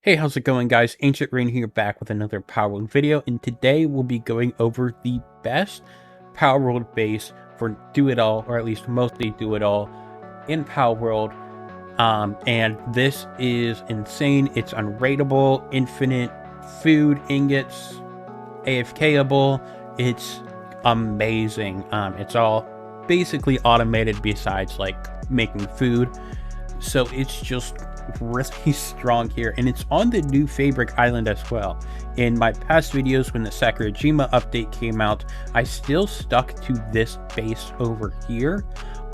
Hey, how's it going, guys? Ancient Rain here, back with another Palworld video, and today we'll be going over the best Palworld base for do-it-all, or at least mostly do-it-all, in Palworld. And this is insane. It's unrateable, infinite food ingots, AFKable. It's amazing. It's all basically automated besides like making food, so it's just really strong here, and it's on the new Feybreak island as well. In my past videos, when the Sakurajima update came out, I still stuck to this base over here,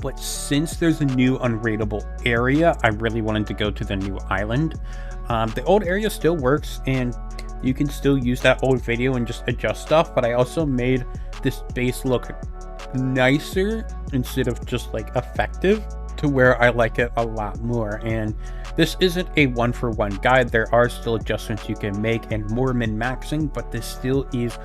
but since there's a new unrateable area, I really wanted to go to the new island. The old area still works, and you can still use that old video and just adjust stuff, but I also made this base look nicer instead of just like effective, to where I like it a lot more. And this isn't a one-for-one guide. There are still adjustments you can make and more min-maxing, but this still is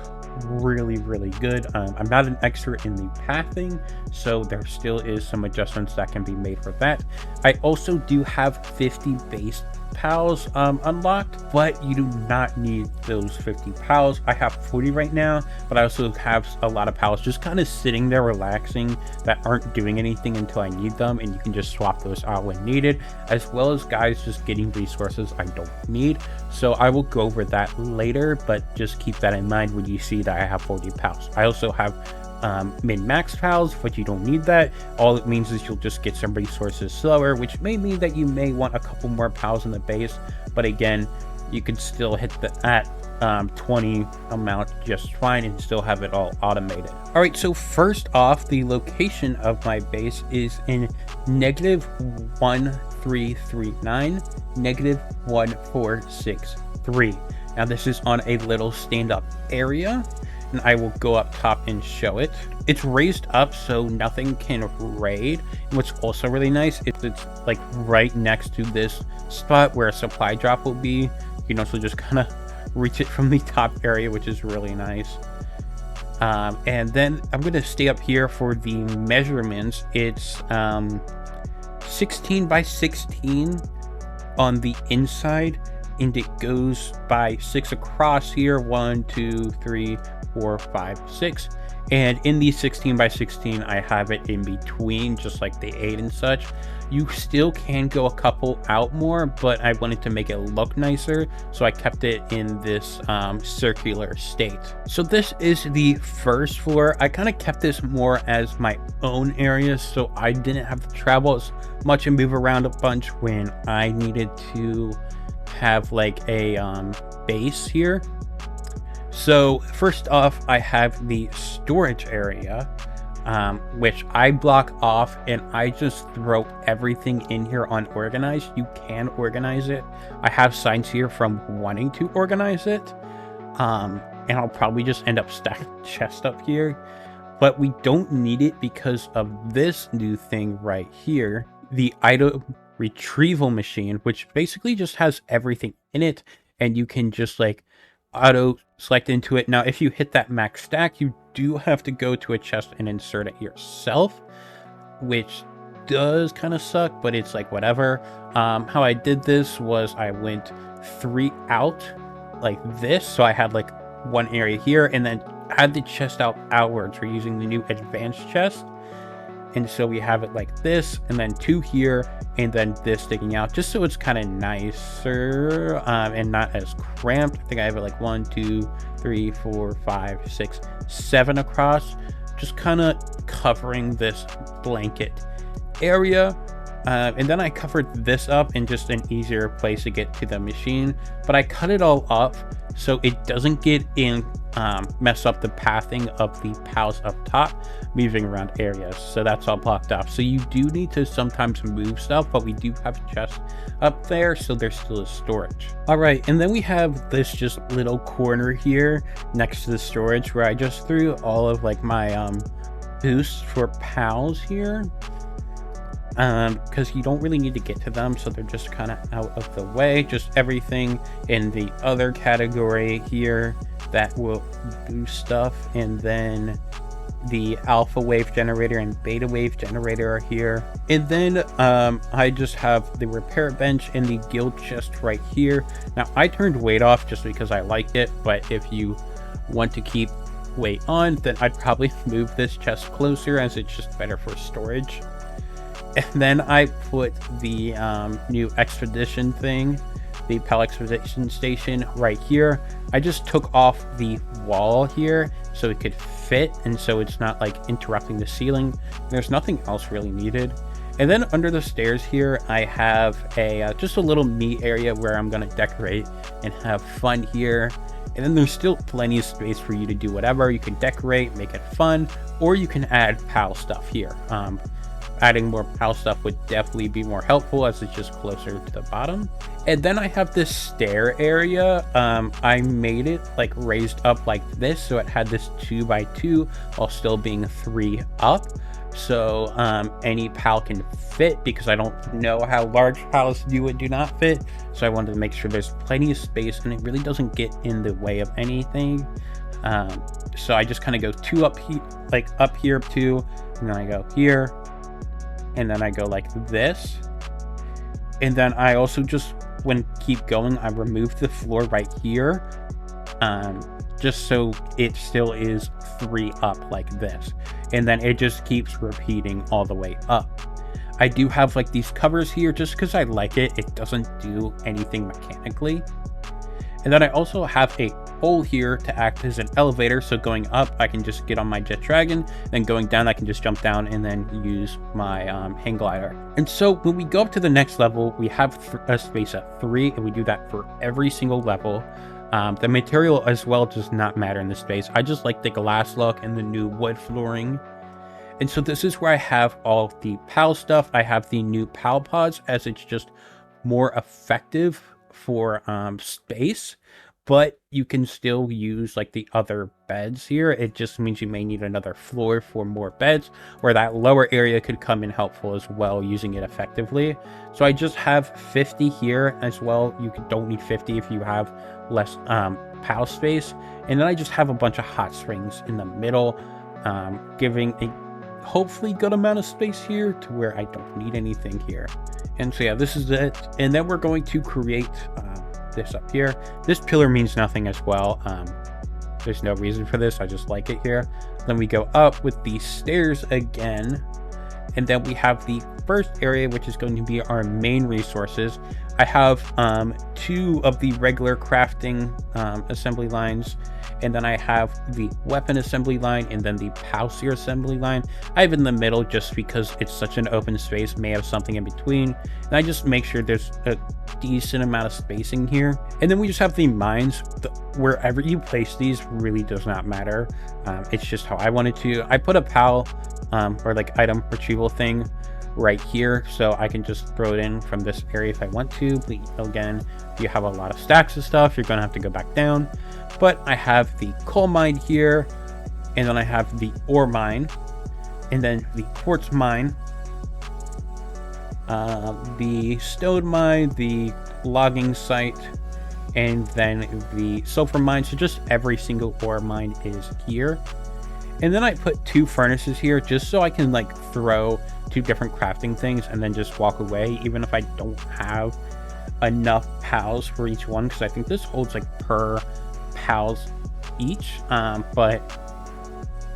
really good. I'm not an expert in the pathing, so there still is some adjustments that can be made for that. I also do have 50 base pals unlocked, but you do not need those 50 pals. I have 40 right now, but I also have a lot of pals just kind of sitting there relaxing that aren't doing anything until I need them, and you can just swap those out when needed, as well as guys just getting resources I don't need. So I will go over that later, but just keep that in mind when you see that I have 40 pals. I also have min-max pals, but you don't need that. All it means is you'll just get some resources slower, which may mean that you may want a couple more pals in the base, but again, you can still hit that 20 amount just fine and still have it all automated. All right, so first off, the location of my base is in -1339, -1463. Now this is on a little stand-up area, and I will go up top and show it. It's raised up so nothing can raid. And what's also really nice is it's like right next to this spot where a supply drop will be. You can also just kind of reach it from the top area, which is really nice. And then I'm going to stay up here for the measurements. It's 16 by 16 on the inside, and it goes by 6 across here. 1, 2, 3, 4, 5, 6. And in the 16 by 16, I have it in between, just like the 8 and such. You still can go a couple out more, but I wanted to make it look nicer, so I kept it in this circular state. So this is the first floor. I kind of kept this more as my own area, so I didn't have to travel as much and move around a bunch when I needed to have like a base here. So first off, I have the storage area, which I block off, and I just throw everything in here unorganized. You can organize it. I have signs here from wanting to organize it, and I'll probably just end up stacking chest up here, but we don't need it because of this new thing right here, the item retrieval machine, which basically just has everything in it, and you can just like auto select into it. Now if you hit that max stack, you do have to go to a chest and insert it yourself, which does kind of suck, but it's like whatever. How I did this was I went 3 out like this, so I had like one area here and then had the chest out outwards. We're using the new advanced chest, and so we have it like this, and then 2 here, and then this sticking out, just so it's kind of nicer and not as cramped. I think I have it like 1, 2, 3, 4, 5, 6, 7 across, just kind of covering this blanket area. And then I covered this up in just an easier place to get to the machine, but I cut it all up so it doesn't get in mess up the pathing of the pals up top moving around areas. So that's all blocked off. So you do need to sometimes move stuff, but we do have chests up there, so there's still a storage. All right, and then we have this just little corner here next to the storage where I just threw all of like my boosts for pals here, because you don't really need to get to them, so they're just kind of out of the way. Just everything in the other category here that will boost stuff, and then the alpha wave generator and beta wave generator are here. And then I just have the repair bench and the guild chest right here. Now I turned weight off just because I like it, but if you want to keep weight on, then I'd probably move this chest closer, as it's just better for storage. And then I put the new expedition thing, the Pal Expedition Station right here. I just took off the wall here so it could fit, and so it's not like interrupting the ceiling. There's nothing else really needed. And then under the stairs here, I have a just a little me area where I'm gonna decorate and have fun here. And then there's still plenty of space for you to do whatever. You can decorate, make it fun, or you can add PAL stuff here. Adding more PAL stuff would definitely be more helpful, as it's just closer to the bottom. And then I have this stair area. I made it like raised up like this, so it had this 2x2 while still being 3 up. So any PAL can fit, because I don't know how large PALs do and do not fit. So I wanted to make sure there's plenty of space and it really doesn't get in the way of anything. So I just kind of go 2 up here, like up here 2, and then I go here, and then I go like this. And then I also just, when keep going, I remove the floor right here, just so it still is 3 up like this. And then it just keeps repeating all the way up. I do have like these covers here just because I like it. It doesn't do anything mechanically. And then I also have a hole here to act as an elevator, so going up I can just get on my jet dragon, then going down I can just jump down and then use my hang glider. And so when we go up to the next level, we have a space at 3, and we do that for every single level. The material as well does not matter in this space. I just like the glass look and the new wood flooring. And so this is where I have all the PAL stuff. I have the new PAL pods, as it's just more effective for space, but you can still use like the other beds here. It just means you may need another floor for more beds, where that lower area could come in helpful as well, using it effectively. So I just have 50 here as well. You don't need 50 if you have less PAL space. And then I just have a bunch of hot springs in the middle, giving a hopefully good amount of space here to where I don't need anything here. And so yeah, this is it. And then we're going to create this up here. This pillar means nothing as well. There's no reason for this, I just like it here. Then we go up with the stairs again, and then we have the first area, which is going to be our main resources. I have 2 of the regular crafting assembly lines, and then I have the weapon assembly line, and then the Palseer assembly line. I have in the middle just because it's such an open space, may have something in between, and I just make sure there's a decent amount of spacing here. And then we just have the mines. Wherever you place these really does not matter. It's just how I wanted to. I put a PAL or like item retrieval thing right here, so I can just throw it in from this area if I want to. But again, if you have a lot of stacks of stuff, you're gonna have to go back down. But I have the coal mine here, and then I have the ore mine, and then the quartz mine, the stone mine, the logging site, and then the sulfur mine. So just every single ore mine is here. And then I put 2 furnaces here just so I can like throw 2 different crafting things and then just walk away, even if I don't have enough PALs for each one, because I think this holds like per PALs each, but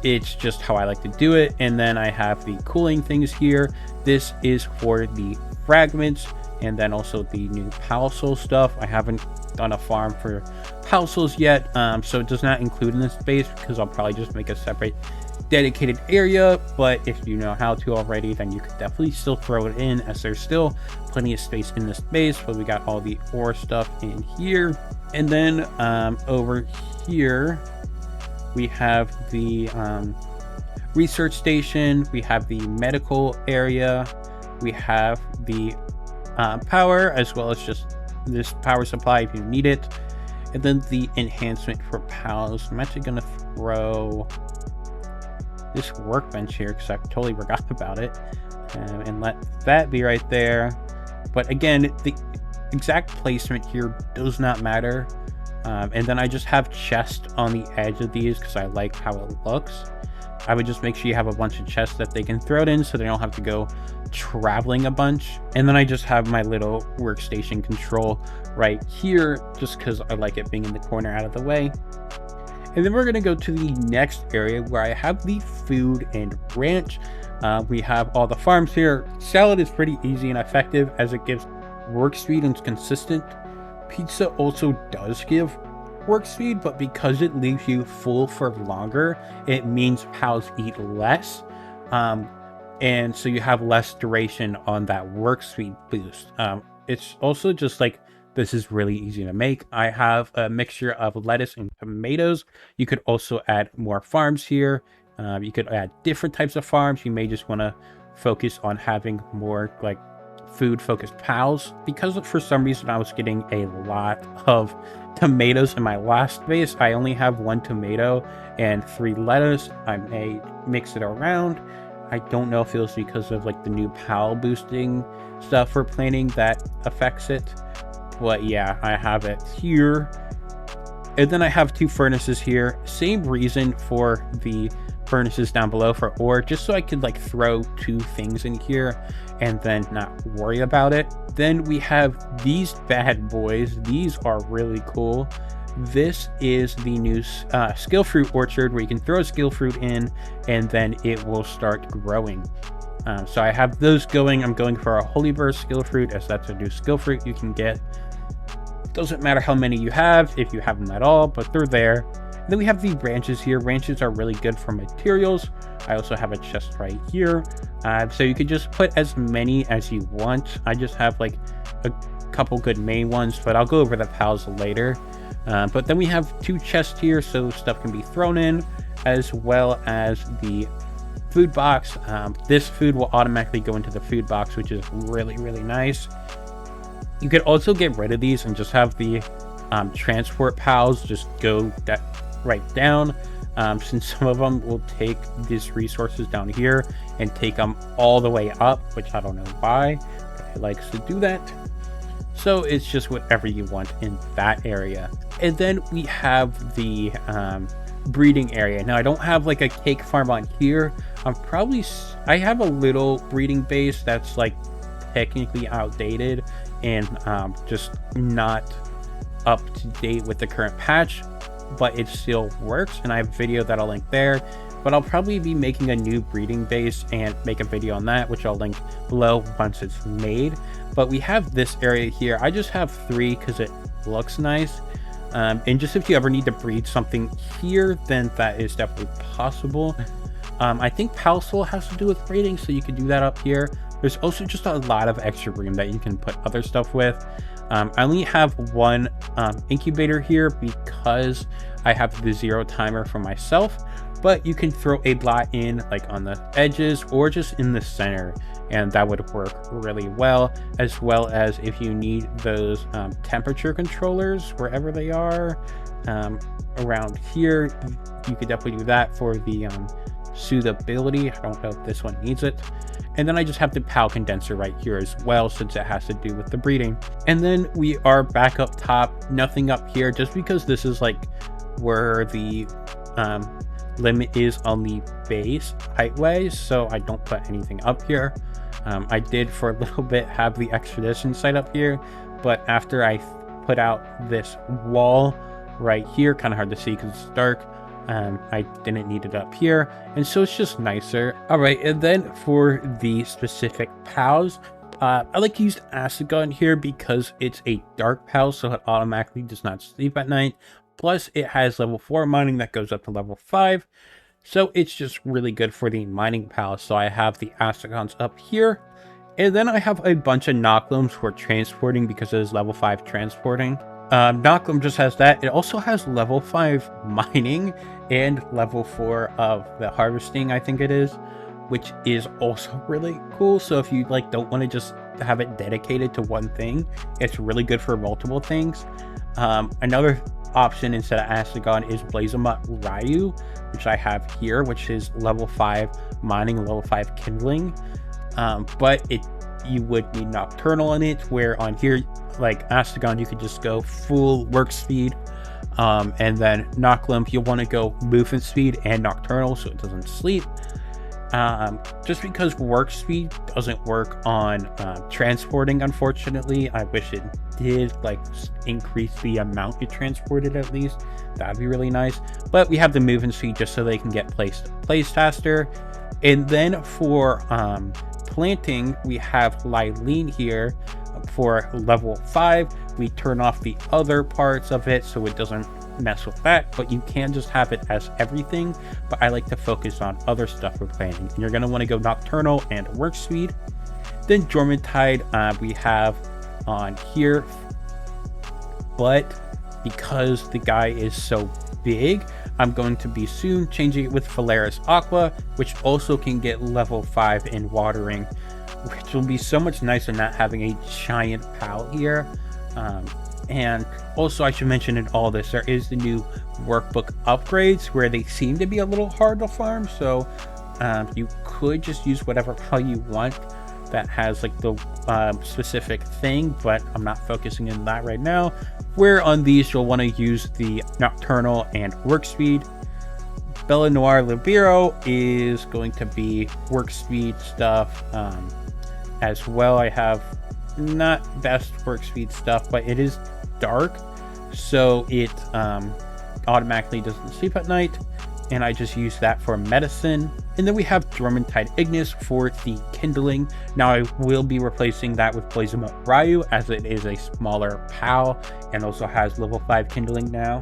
it's just how I like to do it. And then I have the cooling things here. This is for the fragments, and then also the new PAL soul stuff. I haven't done a farm for PAL souls yet, so it does not include in this space, because I'll probably just make a separate dedicated area. But if you know how to already, then you could definitely still throw it in, as there's still plenty of space in this space. But we got all the ore stuff in here, and then over here we have the research station, we have the medical area, we have the power, as well as just this power supply if you need it, and then the enhancement for PALs. I'm actually gonna throw this workbench here because I totally forgot about it, and let that be right there. But again, the exact placement here does not matter. And then I just have chests on the edge of these because I like how it looks. I would just make sure you have a bunch of chests that they can throw it in so they don't have to go traveling a bunch. And then I just have my little workstation control right here, just because I like it being in the corner out of the way. And then we're going to go to the next area where I have the food and ranch. We have all the farms here. Salad is pretty easy and effective as it gives work speed and it's consistent. Pizza also does give work speed, but because it leaves you full for longer, it means pals eat less. And so you have less duration on that work speed boost. It's also just like, this is really easy to make. I have a mixture of lettuce and tomatoes. You could also add more farms here. You could add different types of farms. You may just want to focus on having more like food focused pals, because for some reason I was getting a lot of tomatoes in my last base. I only have 1 tomato and 3 lettuce. I may mix it around. I don't know if it was because of like the new pal boosting stuff for planting that affects it, but yeah, I have it here. And then I have 2 furnaces here. Same reason for the furnaces down below for ore, just so I could like throw 2 things in here and then not worry about it. Then we have these bad boys. These are really cool. This is the new skill fruit orchard where you can throw a skill fruit in and then it will start growing. So I have those going. I'm going for a holy burst skill fruit, as that's a new skill fruit you can get. Doesn't matter how many you have, if you have them at all, but they're there. Then we have the branches here. Branches are really good for materials. I also have a chest right here. So you could just put as many as you want. I just have like a couple good main ones, but I'll go over the pals later. But then we have 2 chests here, so stuff can be thrown in, as well as the food box. This food will automatically go into the food box, which is really, really nice. You could also get rid of these and just have the transport pals just go right down, since some of them will take these resources down here and take them all the way up, which I don't know why, but it likes to do that. So it's just whatever you want in that area. And then we have the breeding area. Now I don't have like a cake farm on here. I have a little breeding base that's like technically outdated and just not up to date with the current patch, but it still works, and I have a video that I'll link there. But I'll probably be making a new breeding base and make a video on that, which I'll link below once it's made. But we have this area here. I just have 3 because it looks nice. And just if you ever need to breed something here, then that is definitely possible. I think Palworld has to do with breeding, so you can do that up here. There's also just a lot of extra room that you can put other stuff with. I only have 1 incubator here because I have the 0 timer for myself, but you can throw a lot in like on the edges or just in the center, and that would work really well. As well as if you need those temperature controllers wherever they are around here, you could definitely do that for the suitability. I don't know if this one needs it. And then I just have the PAL condenser right here as well, since it has to do with the breeding. And then we are back up top, nothing up here, just because this is like where the limit is on the base height wise, so I don't put anything up here. I did for a little bit have the expedition site up here, but after I put out this wall right here, kind of hard to see because it's dark, I didn't need it up here, and so it's just nicer. All right, and then for the specific pals, I like to use acid gun here because it's a dark pal, so it automatically does not sleep at night. Plus it has level 4 mining that goes up to level 5, so it's just really good for the mining pal. So I have the acid up here, and then I have a bunch of knocklums for transporting because it is level 5 transporting. Knocklum just has that. It also has level 5 mining and level 4 of the harvesting, I think it is, which is also really cool. So if you like don't want to just have it dedicated to one thing, it's really good for multiple things. Another option instead of Astagon is Blazamut Ryu, which I have here, which is level 5 mining, level 5 kindling. But you would need Nocturnal in it, where on here, like Astagon, you could just go full work speed. And then Knocklimp, you'll want to go movement speed and nocturnal so it doesn't sleep. Just because work speed doesn't work on transporting, unfortunately. I wish it did, like, increase the amount it transported at least. That'd be really nice. But we have the movement speed just so they can get placed faster. And then for planting, we have Lylene here for level 5. We turn off the other parts of it so it doesn't mess with that, but you can just have it as everything. But I like to focus on other stuff for planting, and you're going to want to go nocturnal and work speed. Then Dormantide we have on here, but because the guy is so big, I'm going to be soon changing it with Phalaris Aqua, which also can get level 5 in watering, which will be so much nicer not having a giant pal here. And also, I should mention in all this, there is the new workbook upgrades where they seem to be a little hard to farm. So you could just use whatever pal you want that has like the specific thing, but I'm not focusing on that right now. Where on these, you'll want to use the nocturnal and work speed. Bella Noir Libero is going to be work speed stuff as well. I have not best work speed stuff, but it is dark, so it automatically doesn't sleep at night, and I just use that for medicine. And then we have Dormantide Ignis for the kindling. Now I will be replacing that with Blazema Ryu, as it is a smaller pal and also has level 5 kindling now.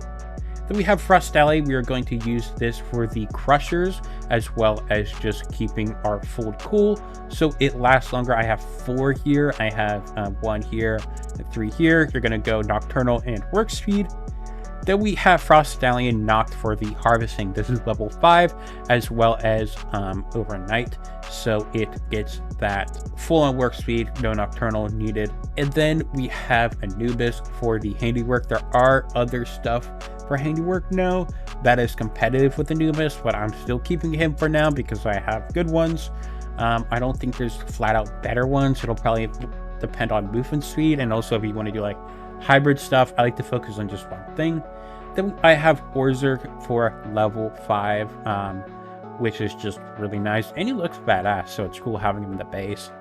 Then we have Frostally. We are going to use this for the crushers, as well as just keeping our food cool so it lasts longer. I have 4 here. I have 1 here and 3 here. You're going to go nocturnal and work speed. Then we have Frost Stallion Noct for the harvesting. This is level 5, as well as overnight, so it gets that full on work speed, no nocturnal needed. And then we have Anubis for the handiwork. There are other stuff for handiwork now that is competitive with Anubis, but I'm still keeping him for now because I have good ones. I don't think there's flat out better ones. It'll probably depend on movement speed, and also if you want to do like hybrid stuff, I like to focus on just one thing. Then I have Orzerk for level 5, which is just really nice, and he looks badass, so it's cool having him in the base.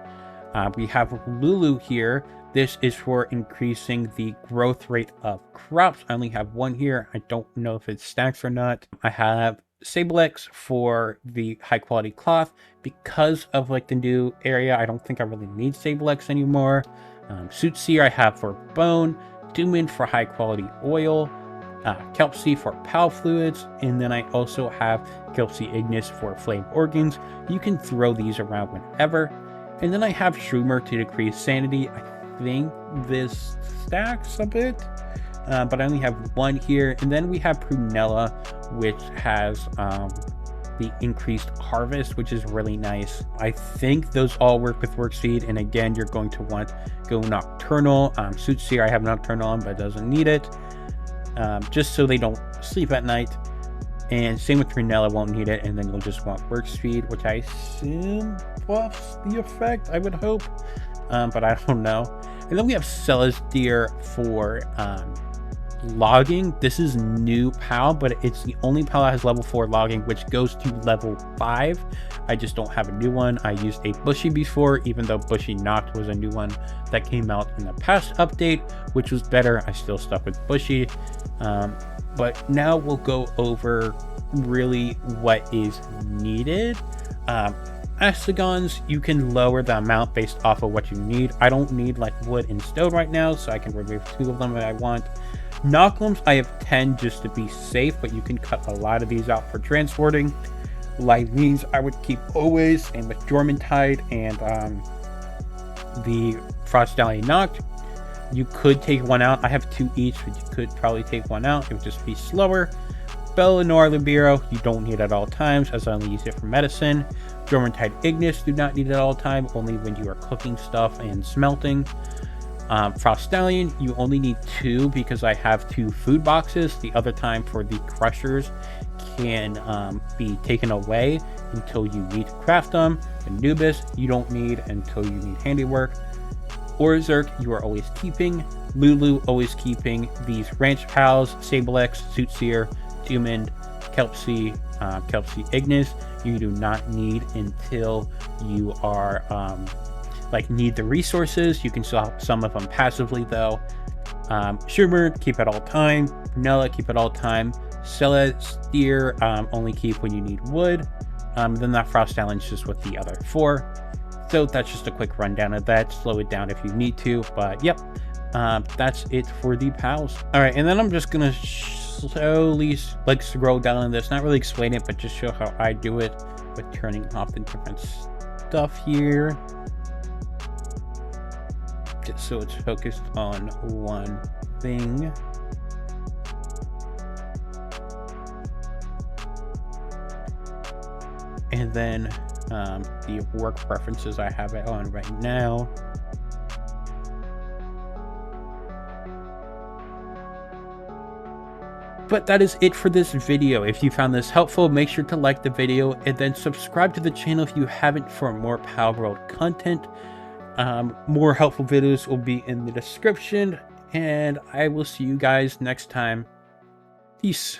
We have Lulu here. This is for increasing the growth rate of crops. I only have 1 here. I don't know if it stacks or not. I have Sablex for the high quality cloth. Because of like the new area, I don't think I really need Sablex anymore. Suitseer I have for bone, Doomin for high quality oil, Kelpsea for pal fluids, and then I also have Kelpsea Ignis for flame organs. You can throw these around whenever. And then I have Shroomer to decrease sanity. I think this stacks a bit, but I only have 1 here. And then we have Prunella, which has the increased harvest, which is really nice. I think those all work with work speed, and again, you're going to want go nocturnal. Suitseer I have nocturnal on, but it doesn't need it, just so they don't sleep at night. And same with Prunella, won't need it, and then you'll just want work speed, which I assume buffs the effect, I would hope, but I don't know. And then we have Celestia for logging. This is new PAL, but it's the only PAL that has level 4 logging, which goes to level 5. I just don't have a new one. I used a Bushy before, even though Bushy Noct was a new one that came out in the past update, which was better. I still stuck with Bushy. But now we'll go over really what is needed. Astigons, you can lower the amount based off of what you need. I don't need like wood and stone right now, so I can remove 2 of them if I want. Knocklims, I have 10 just to be safe, but you can cut a lot of these out for transporting. Lylenes, I would keep always, and with Dormantide and the Frost Stallion Noct, you could take 1 out. I have 2 each, but you could probably take 1 out. It would just be slower. Bella Noir Libero, you don't need at all times, as I only use it for medicine. Dormantide Ignis, do not need it at all time, only when you are cooking stuff and smelting. Frost Stallion, you only need 2 because I have 2 food boxes. The other time for the crushers can be taken away until you need to craft them. Anubis, you don't need until you need handiwork. Orzerk, you are always keeping. Lulu, always keeping. These Ranch Pals, Sablex, Sootsier, Dumond, Kelpsy, Kelpsy Ignis, you do not need until you are, need the resources. You can swap some of them passively, though. Sugar, keep at all time. Vanilla, keep at all time. Celestier, only keep when you need wood. Then that Frost Island is just with the other 4. So that's just a quick rundown of that. Slow it down if you need to, but yep, that's it for the pals. All right, and then I'm just gonna slowly scroll down on this, not really explain it, but just show how I do it with turning off the different stuff here, just so it's focused on one thing. And then the work preferences I have it on right now. But that is it for this video. If you found this helpful, make sure to like the video and then subscribe to the channel if you haven't for more Palworld content. More helpful videos will be in the description, and I will see you guys next time. Peace.